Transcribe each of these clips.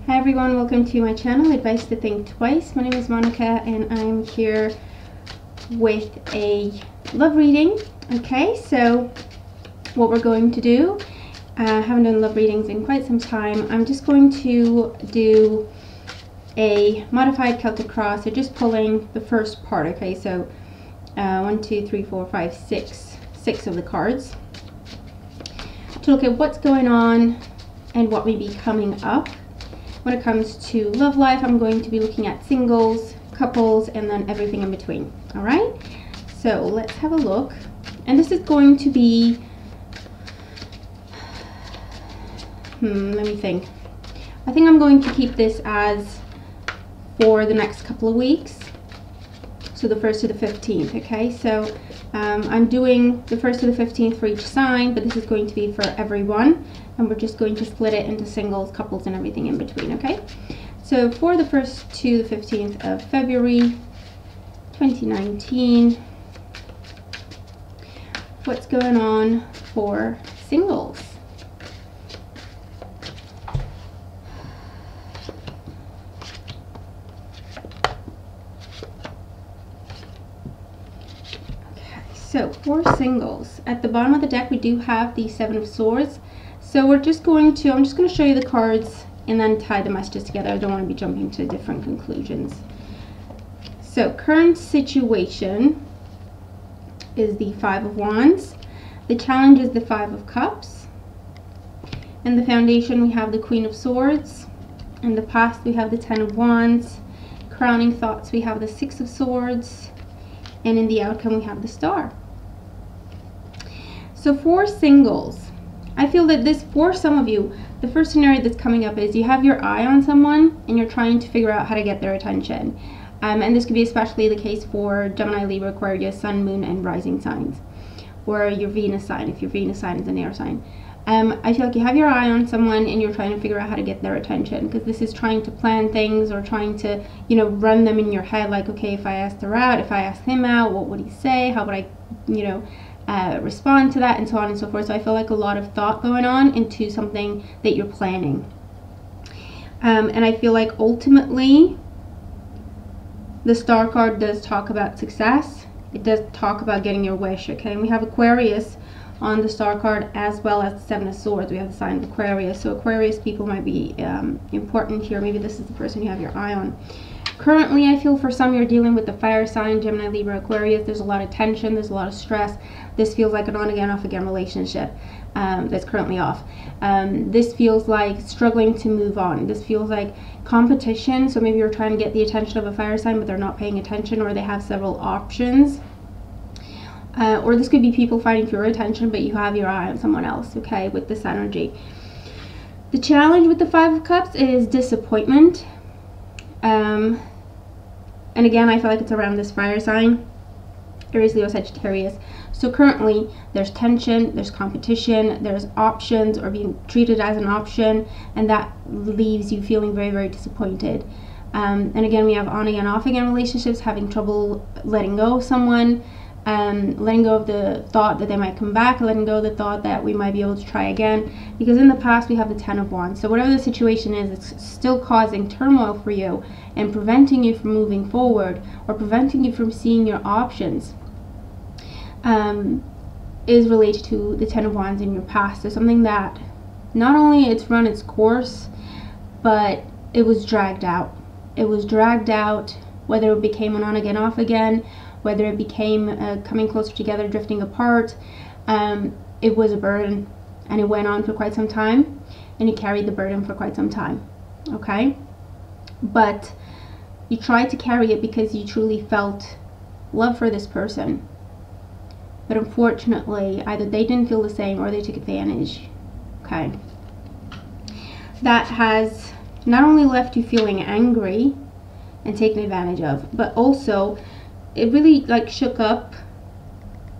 Hi everyone, welcome to my channel, Advice to Think Twice. My name is Monica and I'm here with a love reading. Okay, so what we're going to do, I haven't done love readings in quite some time. I'm just going to do a modified Celtic cross, so just pulling the first part. Okay, so 1, 2, 3, 4, 5, 6 of the cards to look at what's going on and what may be coming up. When it comes to love life, I'm going to be looking at singles, couples, and then everything in between. All right, so let's have a look. And this is going to be, let me think. I think I'm going to keep this as for the next couple of weeks. So the 1st to the 15th, okay? So I'm doing the 1st to the 15th for each sign, but this is going to be for everyone. And we're just going to split it into singles, couples, and everything in between, okay? So for the 1st to the 15th of February 2019, what's going on for singles? So for singles, at the bottom of the deck we do have the 7 of Swords. So I'm just going to show you the cards and then tie the messages together. I don't want to be jumping to different conclusions. So current situation is the 5 of Wands. The challenge is the 5 of Cups. In the foundation we have the Queen of Swords. In the past we have the 10 of Wands. Crowning thoughts we have the 6 of Swords. And in the outcome we have the Star. So for singles, I feel that this, for some of you, the first scenario that's coming up is you have your eye on someone and you're trying to figure out how to get their attention. And this could be especially the case for Gemini, Libra, Aquarius, Sun, Moon, and Rising signs. Or your Venus sign, if your Venus sign is an air sign. I feel like you have your eye on someone and you're trying to figure out how to get their attention, because this is trying to plan things or trying to, run them in your head, like, okay, if I asked her out, if I asked him out, what would he say? How would I, respond to that, and so on and so forth. So I feel like a lot of thought going on into something that you're planning. And I feel like ultimately the Star card does talk about success. It does talk about getting your wish, okay? And we have Aquarius on the Star card as well as the 7 of Swords. We have the sign of Aquarius. So Aquarius people might be important here. Maybe this is the person you have your eye on. Currently, I feel for some you're dealing with the fire sign, Gemini, Libra, Aquarius. There's a lot of tension. There's a lot of stress. This feels like an on-again, off-again relationship that's currently off. This feels like struggling to move on. This feels like competition. So maybe you're trying to get the attention of a fire sign, but they're not paying attention, or they have several options. Or this could be people fighting for your attention, but you have your eye on someone else, okay, with this energy. The challenge with the 5 of Cups is disappointment. And again, I feel like it's around this fire sign, Aries, Leo, Sagittarius. So currently there's tension, there's competition, there's options or being treated as an option, and that leaves you feeling very, very disappointed. And again, we have on again, off again relationships, having trouble letting go of someone, letting go of the thought that they might come back, letting go of the thought that we might be able to try again, because in the past we have the 10 of Wands. So whatever the situation is, it's still causing turmoil for you and preventing you from moving forward, or preventing you from seeing your options, is related to the 10 of Wands in your past. So something that not only it's run its course, but it was dragged out. It was dragged out, whether it became an on again, off again, whether it became coming closer together, drifting apart. It was a burden, and it went on for quite some time, and you carried the burden for quite some time, okay? But you tried to carry it because you truly felt love for this person. But unfortunately, either they didn't feel the same or they took advantage, okay? That has not only left you feeling angry and taken advantage of, but also it really shook up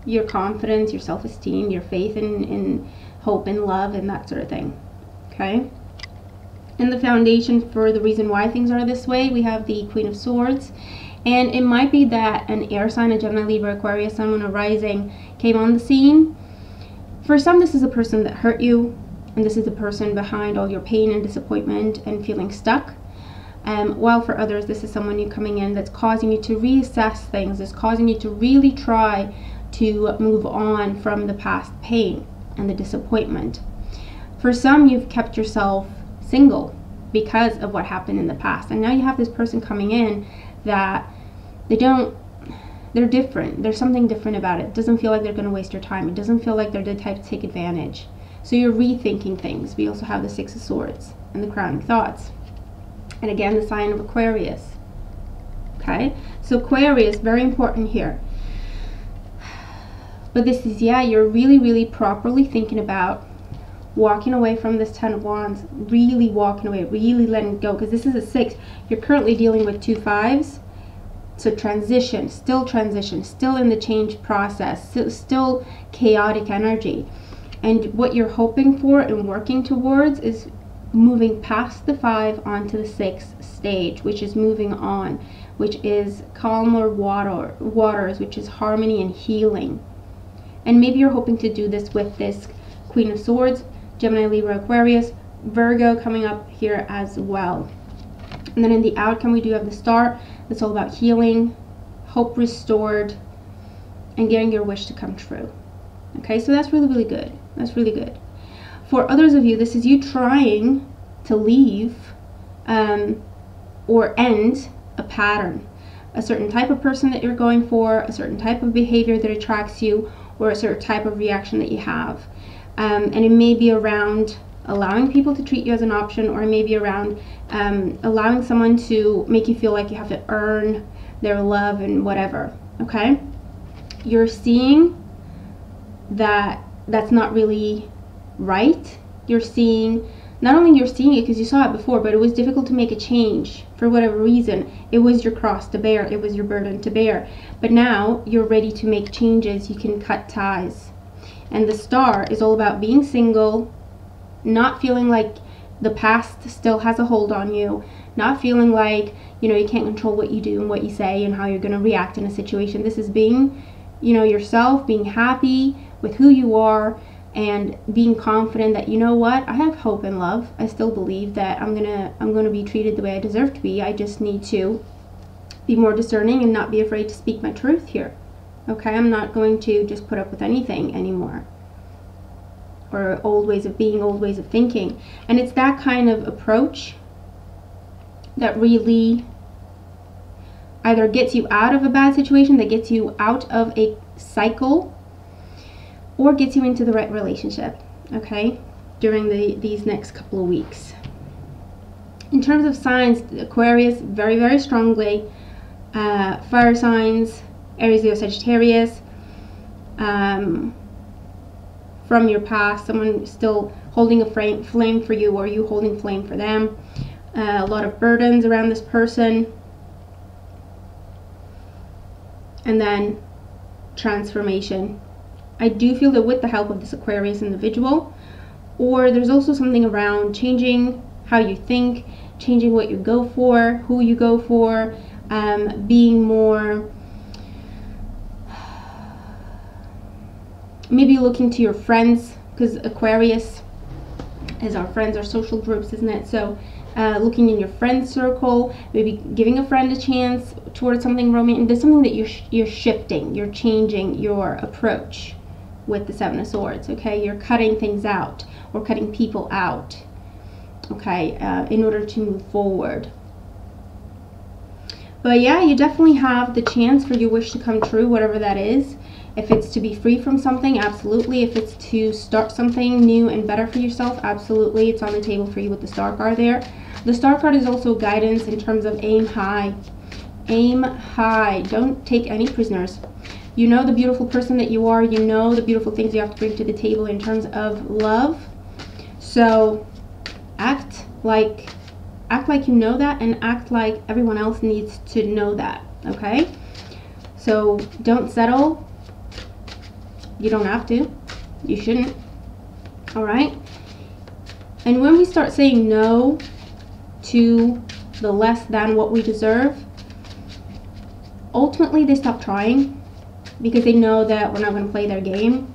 your confidence, your self-esteem, your faith in hope and love and that sort of thing, okay? In the foundation for the reason why things are this way, we have the Queen of Swords. And it might be that an air sign, a Gemini, Libra, Aquarius, Sun, Moon, or Rising came on the scene. For some, this is a person that hurt you. and this is the person behind all your pain and disappointment and feeling stuck. While for others, this is someone new coming in that's causing you to reassess things, that's causing you to really try to move on from the past pain and the disappointment. For some, you've kept yourself single because of what happened in the past, and now you have this person coming in that they're different. There's something different about it. It doesn't feel like they're going to waste your time. It doesn't feel like they're the type to take advantage. So you're rethinking things. We also have the Six of Swords and the crowning thoughts. And again, the sign of Aquarius. Okay, so Aquarius, very important here. But this is, yeah, you're really properly thinking about walking away from this Ten of Wands, really walking away, really letting go, because this is a 6. You're currently dealing with 2 5s. So transition, still in the change process, still chaotic energy. And what you're hoping for and working towards is moving past the 5 onto the 6th stage, which is moving on, which is calmer waters, which is harmony and healing. And maybe you're hoping to do this with this Queen of Swords, Gemini, Libra, Aquarius, Virgo coming up here as well. And then in the outcome, we do have the Star. It's all about healing, hope restored, and getting your wish to come true. Okay, so that's really good. That's really good. For others of you, this is you trying to leave or end a pattern, a certain type of person that you're going for, a certain type of behavior that attracts you, or a certain type of reaction that you have. And it may be around allowing people to treat you as an option, or maybe around allowing someone to make you feel like you have to earn their love and whatever. Okay, you're seeing that that's not really right. You're seeing, not only you're seeing it because you saw it before, but it was difficult to make a change for whatever reason. It was your cross to bear, it was your burden to bear, but now you're ready to make changes. You can cut ties. And the Star is all about being single, not feeling like the past still has a hold on you, not feeling like, you know, you can't control what you do and what you say and how you're going to react in a situation. This is being, you know, yourself, being happy with who you are, and being confident that, you know what, I have hope and love. I still believe that I'm gonna be treated the way I deserve to be. I just need to be more discerning and not be afraid to speak my truth here. Okay, I'm not going to just put up with anything anymore, or old ways of being, old ways of thinking. And it's that kind of approach that really either gets you out of a bad situation, that gets you out of a cycle, or gets you into the right relationship, okay, during these next couple of weeks. In terms of signs, Aquarius, very strongly, fire signs, Aries, Leo, Sagittarius, from your past, someone still holding a flame for you, or you holding flame for them. A lot of burdens around this person. And then transformation. I do feel that with the help of this Aquarius individual, or there's also something around changing how you think, changing what you go for, who you go for, being more, maybe looking to your friends, because Aquarius is our friends, our social groups, isn't it? So looking in your friend circle, maybe giving a friend a chance towards something romantic. There's something that you're shifting, you're changing your approach with the Seven of Swords. Okay, you're cutting things out, or cutting people out, okay, in order to move forward. But yeah, you definitely have the chance for your wish to come true, whatever that is. If it's to be free from something, absolutely. If it's to start something new and better for yourself, absolutely. It's on the table for you with the Star card there. The Star card is also guidance in terms of aim high. Aim high. Don't take any prisoners. You know the beautiful person that you are. You know the beautiful things you have to bring to the table in terms of love. So act like you know that, and act like everyone else needs to know that, okay? So don't settle. You don't have to. You shouldn't. All right? And when we start saying no to the less than what we deserve, ultimately they stop trying, because they know that we're not going to play their game.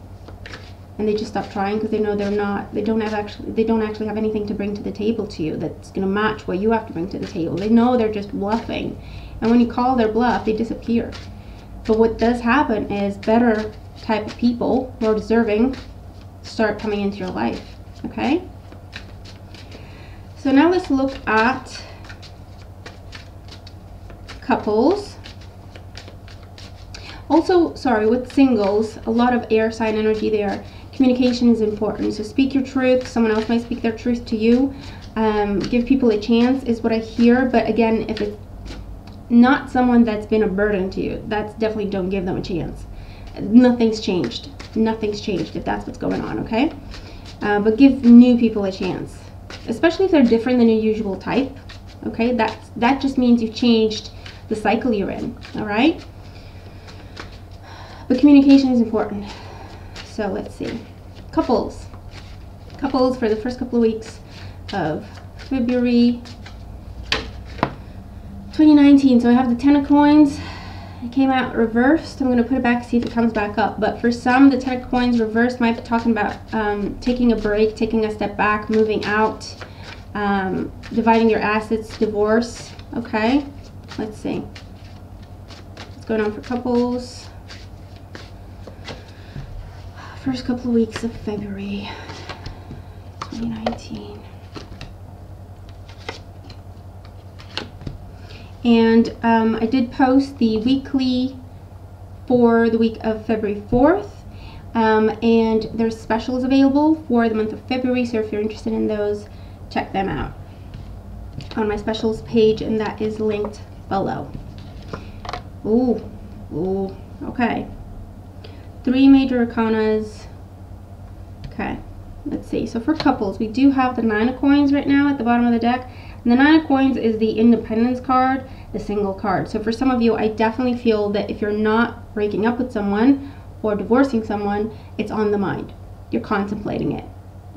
and they just stop trying because they know they don't actually have anything to bring to the table to you that's going to match what you have to bring to the table. They know they're just bluffing, and when you call their bluff, they disappear. But what does happen is better type of people, more deserving, start coming into your life. Okay, so now let's look at couples. Also, sorry, with singles, a lot of air sign energy there. Communication is important, so speak your truth. Someone else might speak their truth to you. Give people a chance is what I hear, but again, if it's not someone that's been a burden to you, that's definitely don't give them a chance. Nothing's changed. Nothing's changed if that's what's going on, okay? But give new people a chance, especially if they're different than your usual type, okay? That just means you've changed the cycle you're in, all right? But communication is important. So let's see. Couples for the first couple of weeks of February 2019. So I have the 10 of coins. It came out reversed. I'm going to put it back, see if it comes back up. But for some, the 10 of coins reversed might be talking about taking a break, taking a step back, moving out, dividing your assets, divorce. Okay, let's see what's going on for couples. First couple of weeks of February 2019. And I did post the weekly for the week of February 4th. And there's specials available for the month of February. So if you're interested in those, check them out on my specials page, and that is linked below. Ooh, okay. 3 major arcanas. Okay, let's see. So for couples, we do have the 9 of coins right now at the bottom of the deck. And the 9 of coins is the independence card, the single card. So for some of you, I definitely feel that if you're not breaking up with someone or divorcing someone, it's on the mind. You're contemplating it,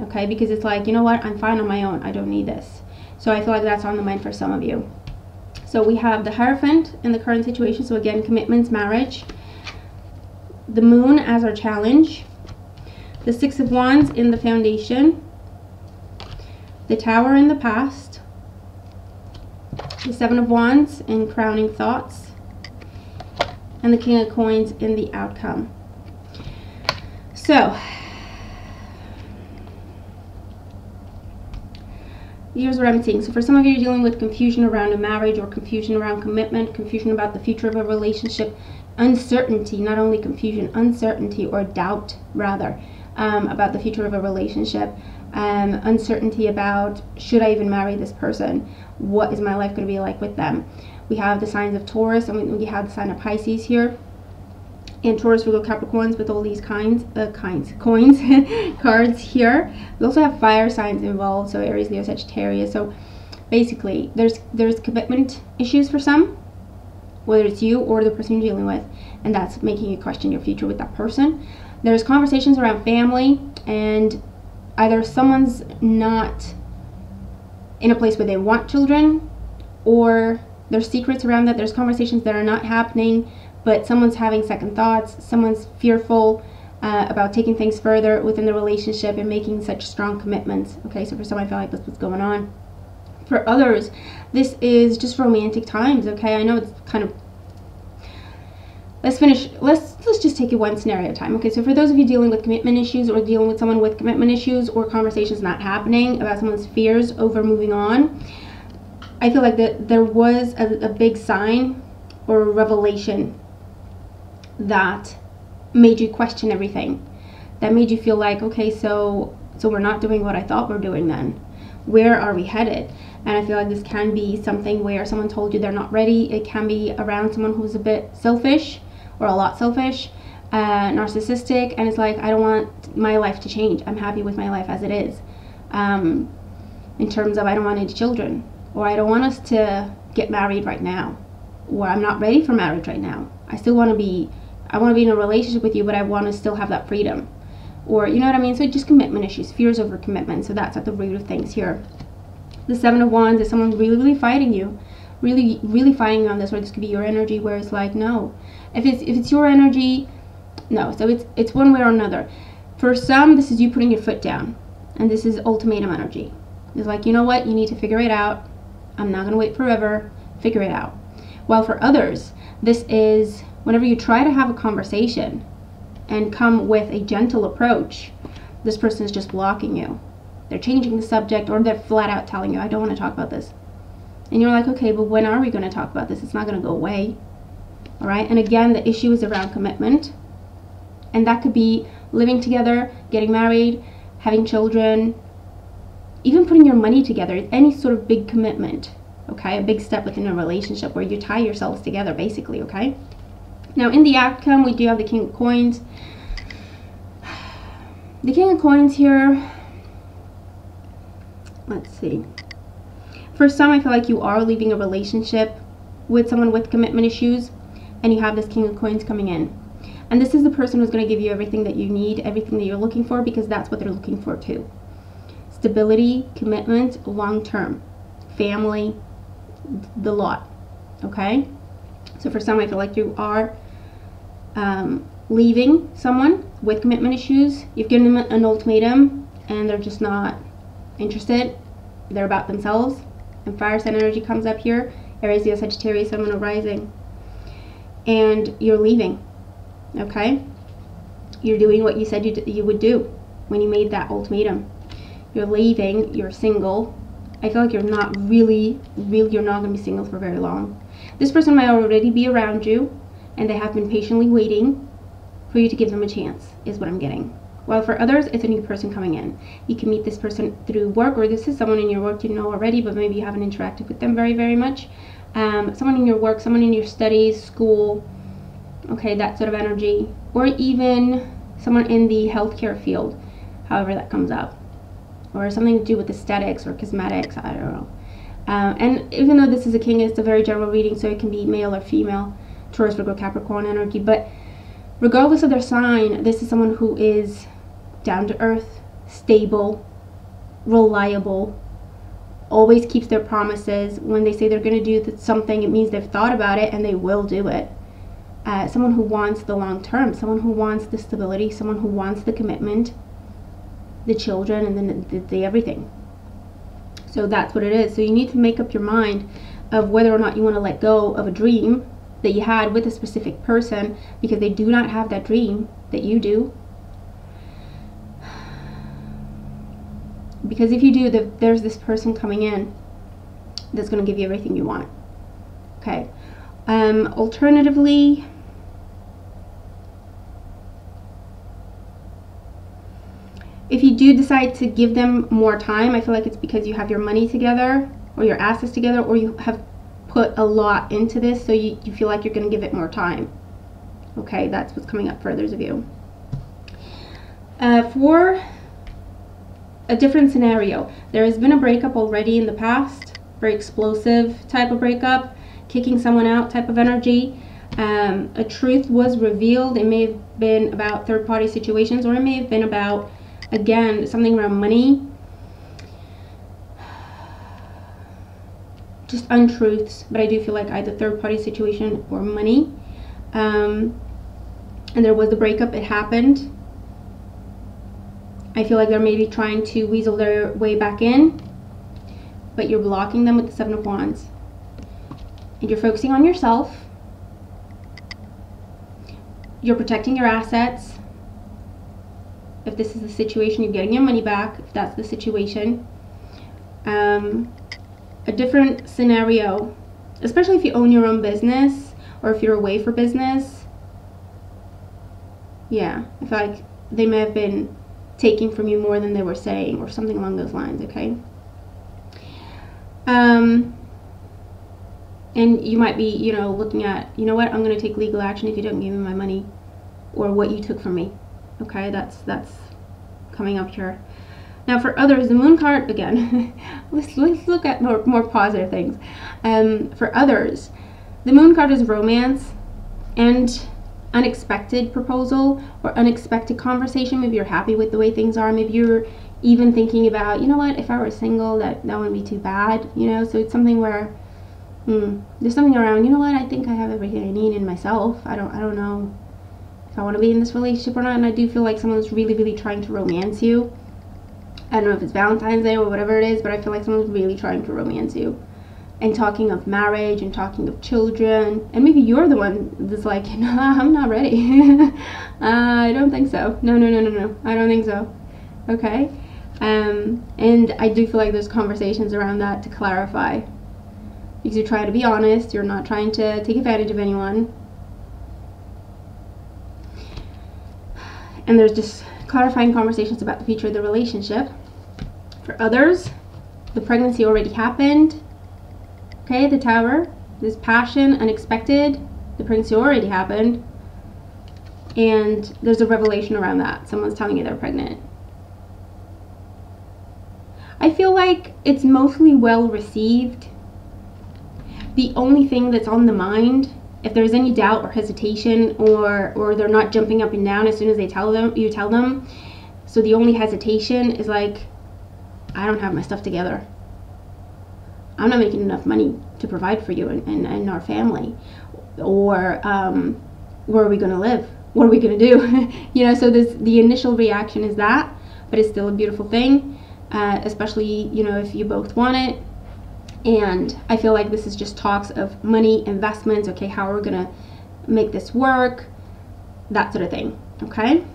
okay? Because it's like, you know what? I'm fine on my own. I don't need this. So I feel like that's on the mind for some of you. So we have the Hierophant in the current situation. So again, commitments, marriage. The Moon as our challenge, the 6 of Wands in the foundation, the Tower in the past, the 7 of Wands in crowning thoughts, and the King of Coins in the outcome. So here's what I'm seeing. So for some of you, you're dealing with confusion around a marriage, or confusion around commitment, confusion about the future of a relationship, uncertainty, not only confusion, uncertainty or doubt rather, about the future of a relationship, uncertainty about, should I even marry this person? What is my life going to be like with them? We have the signs of Taurus, and we have the sign of Pisces here. And Taurus, Virgo, Capricorns with all these coins, cards here. We also have fire signs involved, so Aries, Leo, Sagittarius. So basically, there's commitment issues for some, whether it's you or the person you're dealing with, and that's making you question your future with that person. There's conversations around family, and either someone's not in a place where they want children, or there's secrets around that. There's conversations that are not happening, but someone's having second thoughts. Someone's fearful about taking things further within the relationship and making such strong commitments. Okay, so for some, I feel like that's what's going on. For others, this is just romantic times. Okay, I know it's kind of, let's just take it one scenario at a time. Okay, so for those of you dealing with commitment issues, or dealing with someone with commitment issues, or conversations not happening about someone's fears over moving on, I feel like that there was a big sign or a revelation that made you question everything, that made you feel like, okay, so we're not doing what I thought we're doing then. Where are we headed? And I feel like this can be something where someone told you they're not ready. It can be around someone who's a bit selfish, or a lot selfish, narcissistic, and it's like, I don't want my life to change. I'm happy with my life as it is. In terms of, I don't want any children, or I don't want us to get married right now, or I'm not ready for marriage right now. I want to be in a relationship with you, but I want to still have that freedom. Or, you know what I mean? So just commitment issues, fears over commitment. So that's at the root of things here. The 7 of Wands is someone really fighting you, really fighting on this, or this could be your energy, where it's like, no. If it's your energy, no. So it's one way or another. For some, this is you putting your foot down, and this is ultimatum energy. It's like, you know what, you need to figure it out. I'm not going to wait forever. Figure it out. While for others, this is whenever you try to have a conversation and come with a gentle approach, this person is just blocking you. They're changing the subject, or they're flat out telling you, I don't want to talk about this. And you're like, okay, but when are we going to talk about this? It's not going to go away. All right. And again, the issue is around commitment. And that could be living together, getting married, having children, even putting your money together, any sort of big commitment. Okay. A big step within a relationship where you tie yourselves together, basically. Okay. Now, in the outcome, we do have the King of Coins. The King of Coins here, let's see. For some, I feel like you are leaving a relationship with someone with commitment issues, and you have this King of Coins coming in. And this is the person who's going to give you everything that you need, everything that you're looking for, because that's what they're looking for too. Stability, commitment, long-term, family, the lot. Okay? So for some, I feel like you are leaving someone with commitment issues. You've given them an ultimatum, and they're just not interested. They're about themselves. And fire sign energy comes up here. Aries, Leo, Sagittarius, Sun, Moon, Rising. And you're leaving. Okay? You're doing what you said you would do when you made that ultimatum. You're leaving. You're single. I feel like you're not really, you're not going to be single for very long. This person might already be around you, and they have been patiently waiting for you to give them a chance, is what I'm getting. While for others, it's a new person coming in. You can meet this person through work, or this is someone in your work you know already, but maybe you haven't interacted with them very, very much. Someone in your work, someone in your studies, school, okay, that sort of energy. Or even someone in the healthcare field, however that comes up. Or something to do with aesthetics or cosmetics, I don't know. And even though this is a king, it's a very general reading, so it can be male or female, Taurus, Virgo, Capricorn energy. But regardless of their sign, this is someone who is down to earth, stable, reliable, always keeps their promises. When they say they're going to do something, it means they've thought about it and they will do it. Someone who wants the long term, someone who wants the stability, someone who wants the commitment, the children, and then the everything. So that's what it is. So you need to make up your mind of whether or not you want to let go of a dream that you had with a specific person, because they do not have that dream that you do. Because if you do, there's this person coming in that's going to give you everything you want. Okay. Alternatively, if you do decide to give them more time, I feel like it's because you have your money together, or your assets together, or you have put a lot into this, so you feel like you're going to give it more time. Okay, that's what's coming up for others of you. For a different scenario, there has been a breakup already in the past, very explosive type of breakup, kicking someone out type of energy. A truth was revealed. It may have been about third-party situations, or it may have been about, again, something around money. Just untruths, but I do feel like either third-party situation or money. And there was the breakup. It happened. I feel like they're maybe trying to weasel their way back in, but you're blocking them with the Seven of Wands. And you're focusing on yourself. You're protecting your assets. If this is the situation, you're getting your money back, if that's the situation. A different scenario, especially if you own your own business, or if you're away for business. Yeah, I feel like they may have been taking from you more than they were saying, or something along those lines, okay? And you might be, you know, looking at, you know what, I'm going to take legal action if you don't give me my money, or what you took from me. Okay, that's coming up here. Now for others, the Moon card, again, let's look at more positive things. For others, the Moon card is romance and unexpected proposal or unexpected conversation. Maybe you're happy with the way things are. Maybe you're even thinking about, you know what, if I were single, that wouldn't be too bad, you know. So it's something where there's something around, you know what, I think I have everything I need in myself. I don't know if I want to be in this relationship or not. And I do feel like someone's really, really trying to romance you. I don't know if it's Valentine's Day or whatever it is, but I feel like someone's really trying to romance you. And talking of marriage and talking of children. And maybe you're the one that's like, no, I'm not ready. I don't think so. No. I don't think so. Okay? And I do feel like there's conversations around that to clarify. Because you're trying to be honest. You're not trying to take advantage of anyone. And there's just clarifying conversations about the future of the relationship. For others, the pregnancy already happened. Okay, the Tower, this passion, unexpected, the pregnancy already happened. And there's a revelation around that. Someone's telling you they're pregnant. I feel like it's mostly well received. The only thing that's on the mind, if there's any doubt or hesitation, or they're not jumping up and down as soon as you tell them. So the only hesitation is like, I don't have my stuff together. I'm not making enough money to provide for you and our family. Or where are we going to live? What are we going to do? You know, so the initial reaction is that, but it's still a beautiful thing, especially, you know, if you both want it. And I feel like this is just talks of money, investments, okay, how are we going to make this work, that sort of thing, okay?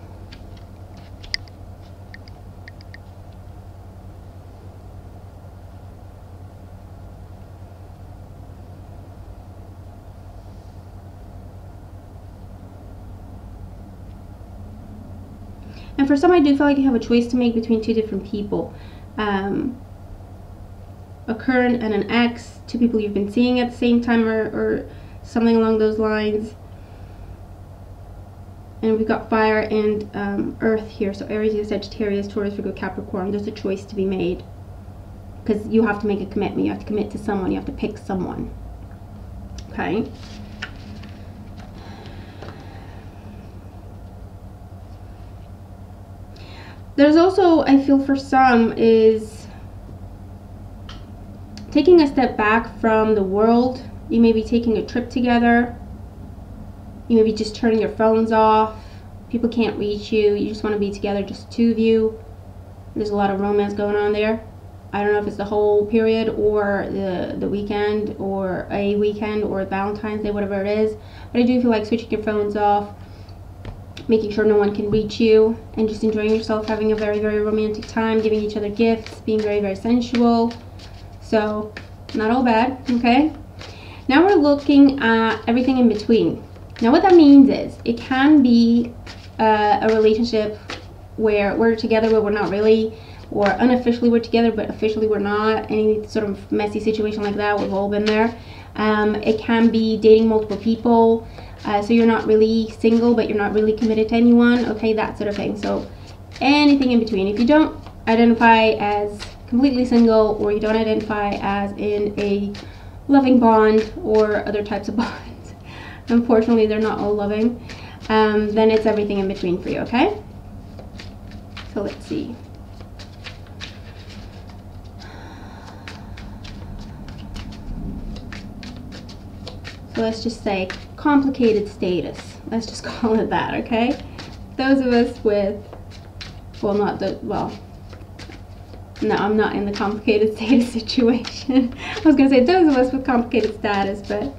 And for some, I do feel like you have a choice to make between two different people. A current and an ex, two people you've been seeing at the same time, or something along those lines. And we've got fire and earth here. So Aries, Sagittarius, Taurus, Virgo, Capricorn. There's a choice to be made. Because you have to make a commitment. You have to commit to someone. You have to pick someone. Okay? There's also, I feel for some, is taking a step back from the world. You may be taking a trip together. You may be just turning your phones off. People can't reach you. You just want to be together, just two of you. There's a lot of romance going on there. I don't know if it's the whole period or the weekend or a weekend or Valentine's Day, whatever it is. But I do feel like switching your phones off, making sure no one can reach you, and just enjoying yourself, having a very, very romantic time, giving each other gifts, being very, very sensual. So, not all bad, okay? Now we're looking at everything in between. Now what that means is, it can be a relationship where we're together but we're not really, or unofficially we're together but officially we're not. Any sort of messy situation like that, we've all been there. It can be dating multiple people. So you're not really single, but you're not really committed to anyone, okay, that sort of thing. So anything in between. If you don't identify as completely single, or you don't identify as in a loving bond or other types of bonds, unfortunately they're not all loving, then it's everything in between for you, okay? So let's see. So let's just say complicated status. Let's just call it that, okay? Those of us with, well, not the, well, no, I'm not in the complicated status situation. I was going to say those of us with complicated status, but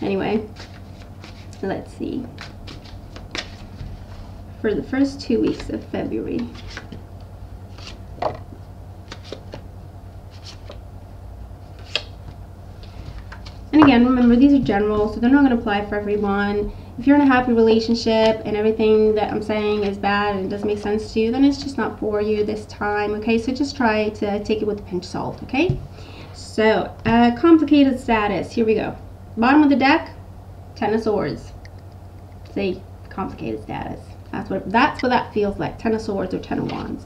anyway, let's see. For the first 2 weeks of February. And again, remember, these are general, so they're not going to apply for everyone. If you're in a happy relationship and everything that I'm saying is bad and doesn't make sense to you, then it's just not for you this time, okay? So just try to take it with a pinch of salt, okay? So, complicated status. Here we go. Bottom of the deck, Ten of Swords. See, complicated status. That's what that feels like. Ten of Swords or Ten of Wands.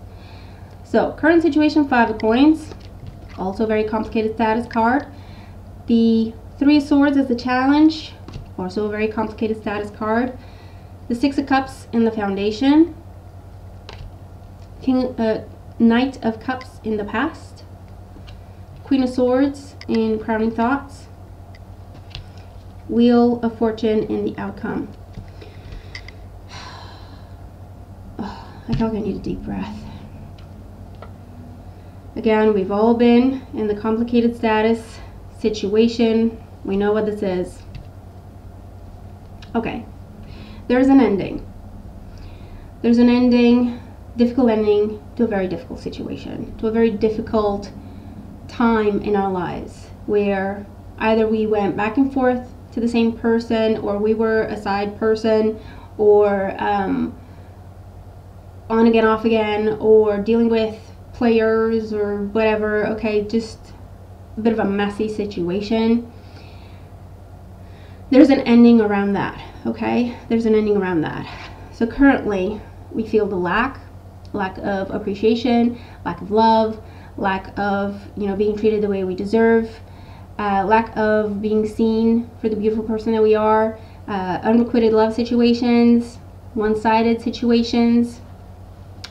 So, current situation, Five of Coins. Also very complicated status card. The Three of Swords is the challenge. Also a very complicated status card. The Six of Cups in the Foundation. Knight of Cups in the past. Queen of Swords in Crowning Thoughts. Wheel of Fortune in the outcome. I feel like I need a deep breath. Again, we've all been in the complicated status situation. We know what this is. Okay, there's an ending. There's an ending, difficult ending to a very difficult situation, to a very difficult time in our lives where either we went back and forth to the same person, or we were a side person, or on again, off again, or dealing with players or whatever. Okay, just a bit of a messy situation. There's an ending around that. Okay, there's an ending around that. So currently we feel the lack of appreciation, lack of love, lack of being treated the way we deserve, lack of being seen for the beautiful person that we are, unrequited love situations, one-sided situations,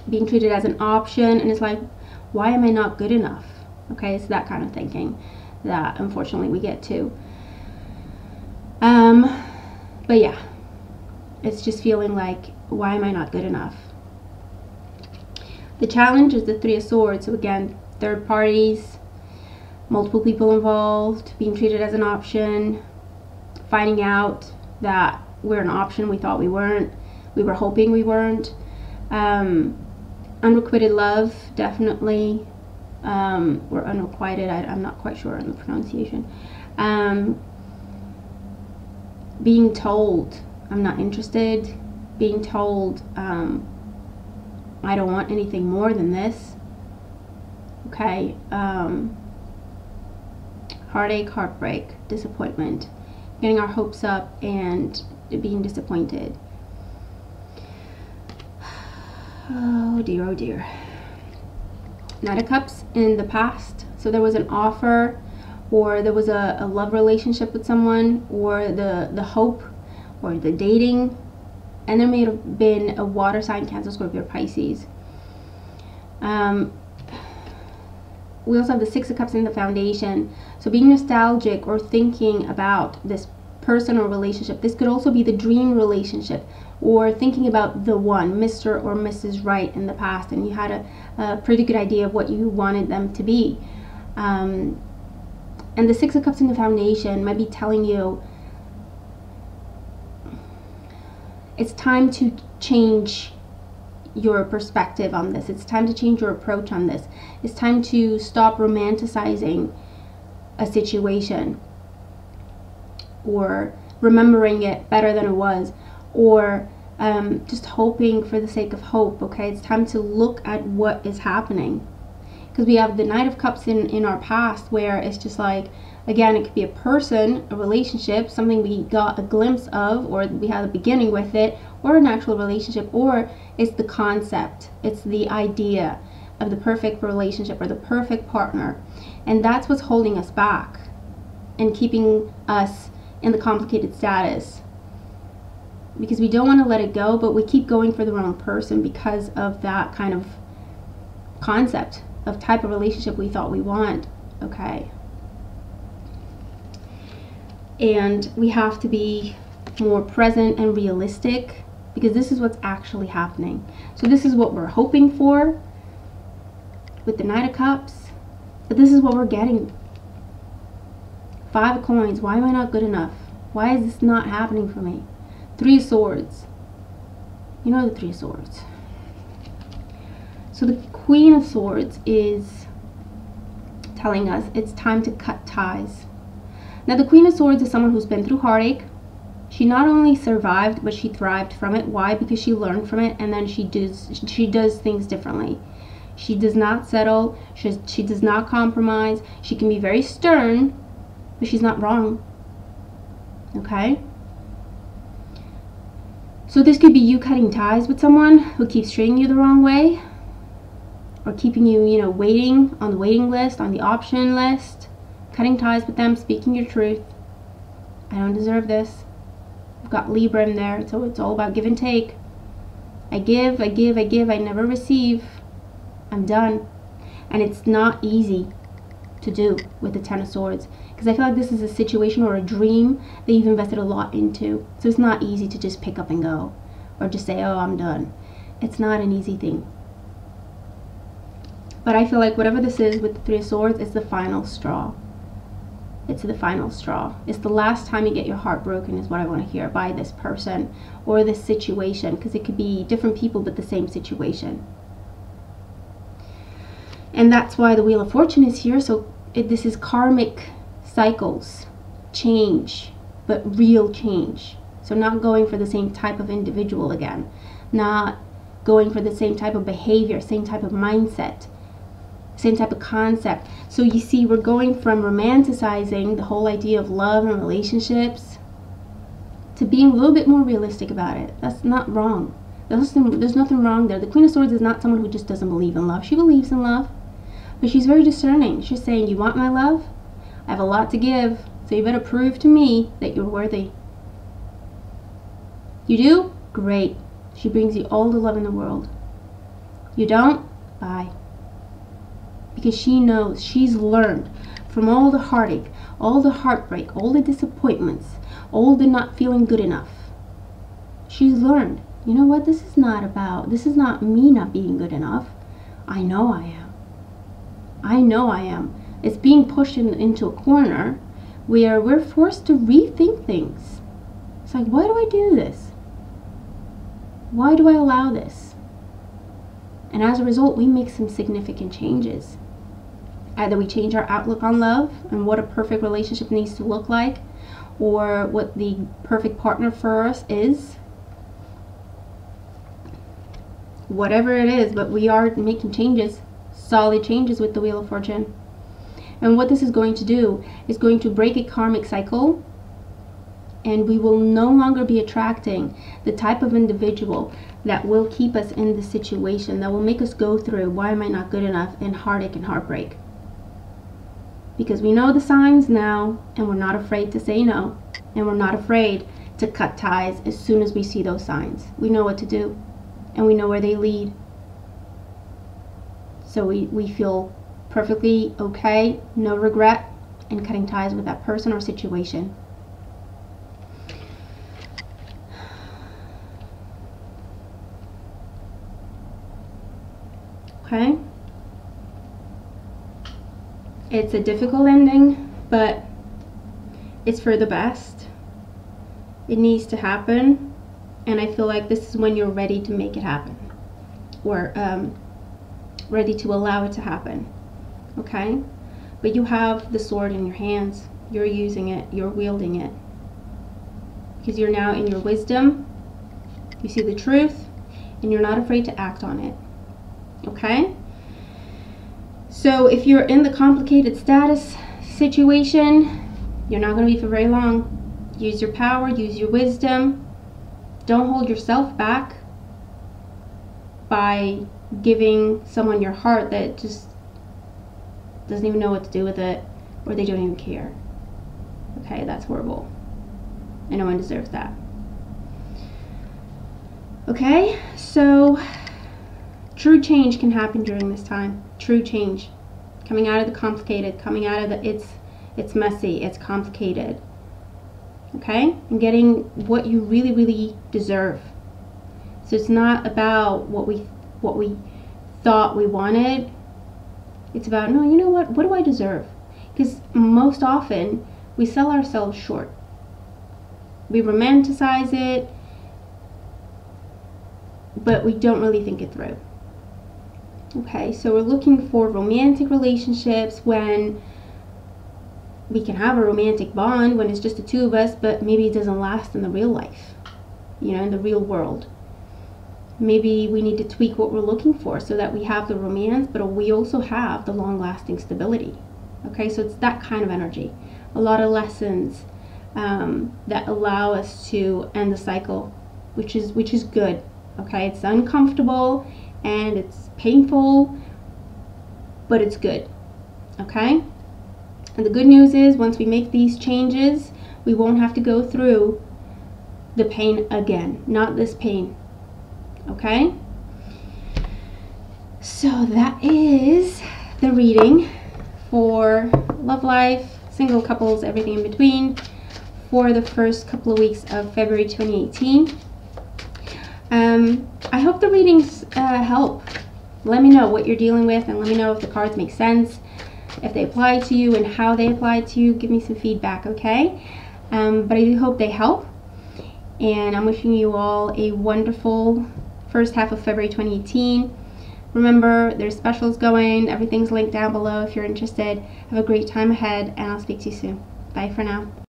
being treated as an option, and it's like, why am I not good enough? Okay, it's that kind of thinking that unfortunately we get to. But yeah, it's just feeling like, why am I not good enough? The challenge is the Three of Swords. So again, third parties, multiple people involved, being treated as an option, finding out that we're an option we thought we weren't, we were hoping we weren't. Unrequited love, definitely, or unrequited, I'm not quite sure on the pronunciation. Being told I'm not interested, being told I don't want anything more than this. Okay, heartache, heartbreak, disappointment, getting our hopes up and being disappointed. Oh dear, oh dear. Knight of Cups in the past. So there was an offer, or there was a love relationship with someone, or the hope, or the dating, and there may have been a water sign, Cancer, Scorpio, Pisces. We also have the Six of Cups in the foundation. So being nostalgic or thinking about this person or relationship. This could also be the dream relationship, or thinking about the one, Mr. or Mrs. Right in the past, and you had a pretty good idea of what you wanted them to be. And the Six of Cups in the foundation might be telling you it's time to change your perspective on this. It's time to change your approach on this. It's time to stop romanticizing a situation, or remembering it better than it was, or just hoping for the sake of hope. Okay, it's time to look at what is happening, because we have the Knight of Cups in our past, where it's just like, again, it could be a person, a relationship, something we got a glimpse of, or we had a beginning with it, or an actual relationship, or it's the concept, it's the idea of the perfect relationship or the perfect partner, and that's what's holding us back and keeping us in the complicated status, because we don't want to let it go, but we keep going for the wrong person because of that kind of concept of type of relationship we thought we want. Okay, and we have to be more present and realistic, because this is what's actually happening. So this is what we're hoping for with the Knight of Cups, but this is what we're getting. Five of Coins. Why am I not good enough? Why is this not happening for me? Three of Swords. You know the Three of Swords. So the Queen of Swords is telling us it's time to cut ties. Now the Queen of Swords is someone who's been through heartache. She not only survived, but she thrived from it. Why? Because she learned from it, and then she does things differently. She does not settle. She does not compromise. She can be very stern, but she's not wrong. Okay? So this could be you cutting ties with someone who keeps treating you the wrong way, or keeping you, waiting on the waiting list, on the option list. Cutting ties with them, speaking your truth. I don't deserve this. I've got Libra in there, so it's all about give and take. I give, I give, I give, I never receive. I'm done. And it's not easy to do with the Ten of Swords, because I feel like this is a situation or a dream that you've invested a lot into. So it's not easy to just pick up and go, or just say, oh, I'm done. It's not an easy thing. But I feel like whatever this is with the Three of Swords, it's the final straw. It's the final straw. It's the last time you get your heart broken is what I want to hear by this person or this situation, because it could be different people but the same situation. And that's why the Wheel of Fortune is here. So this is karmic cycles, change, but real change. So not going for the same type of individual again, not going for the same type of behavior, same type of mindset, same type of concept. So you see, we're going from romanticizing the whole idea of love and relationships to being a little bit more realistic about it. That's not wrong. There's nothing wrong there. The Queen of Swords is not someone who just doesn't believe in love. She believes in love, but she's very discerning. She's saying, you want my love? I have a lot to give, so you better prove to me that you're worthy. You do? Great. She brings you all the love in the world. You don't? Bye. Because she knows, she's learned from all the heartache, all the heartbreak, all the disappointments, all the not feeling good enough. She's learned, you know what, this is not me not being good enough. I know I am. I know I am. It's being pushed into a corner where we're forced to rethink things. It's like, why do I do this? Why do I allow this? And as a result, we make some significant changes. Either we change our outlook on love and what a perfect relationship needs to look like, or what the perfect partner for us is. Whatever it is, but we are making changes, solid changes with the Wheel of Fortune. And what this is going to do is going to break a karmic cycle, and we will no longer be attracting the type of individual that will keep us in the situation, that will make us go through, why am I not good enough, and heartache and heartbreak. Because we know the signs now, and we're not afraid to say no, and we're not afraid to cut ties as soon as we see those signs. We know what to do, and we know where they lead. So we feel perfectly okay, no regret in cutting ties with that person or situation. Okay? It's a difficult ending, but it's for the best. It needs to happen, and I feel like this is when you're ready to make it happen, or ready to allow it to happen. Okay? But you have the sword in your hands. You're using it. You're wielding it. Because you're now in your wisdom. You see the truth, and you're not afraid to act on it. Okay? So if you're in the complicated status situation, you're not going to be for very long. Use your power, use your wisdom. Don't hold yourself back by giving someone your heart that just doesn't even know what to do with it, or they don't even care. Okay, that's horrible. And no one deserves that. Okay, so true change can happen during this time. True change. Coming out of the complicated, coming out of the it's messy, it's complicated. Okay? And getting what you really, really deserve. So it's not about what we thought we wanted. It's about, no, you know what do I deserve? Because most often we sell ourselves short. We romanticize it, but we don't really think it through. Okay, so we're looking for romantic relationships when we can have a romantic bond, when it's just the two of us, but maybe it doesn't last in the real life, you know, in the real world. Maybe we need to tweak what we're looking for so that we have the romance, but we also have the long-lasting stability. Okay, so it's that kind of energy. A lot of lessons that allow us to end the cycle, which is good. Okay, it's uncomfortable and it's painful, but it's good. Okay, and the good news is once we make these changes, we won't have to go through the pain again. Not this pain. Okay, so that is the reading for love life, single couples, everything in between, for the first couple of weeks of February 2018. I hope the readings help. Let me know what you're dealing with, and let me know if the cards make sense, if they apply to you, and how they apply to you. Give me some feedback, okay? But I do hope they help, and I'm wishing you all a wonderful first half of February 2018. Remember, there's specials going. Everything's linked down below if you're interested. Have a great time ahead, and I'll speak to you soon. Bye for now.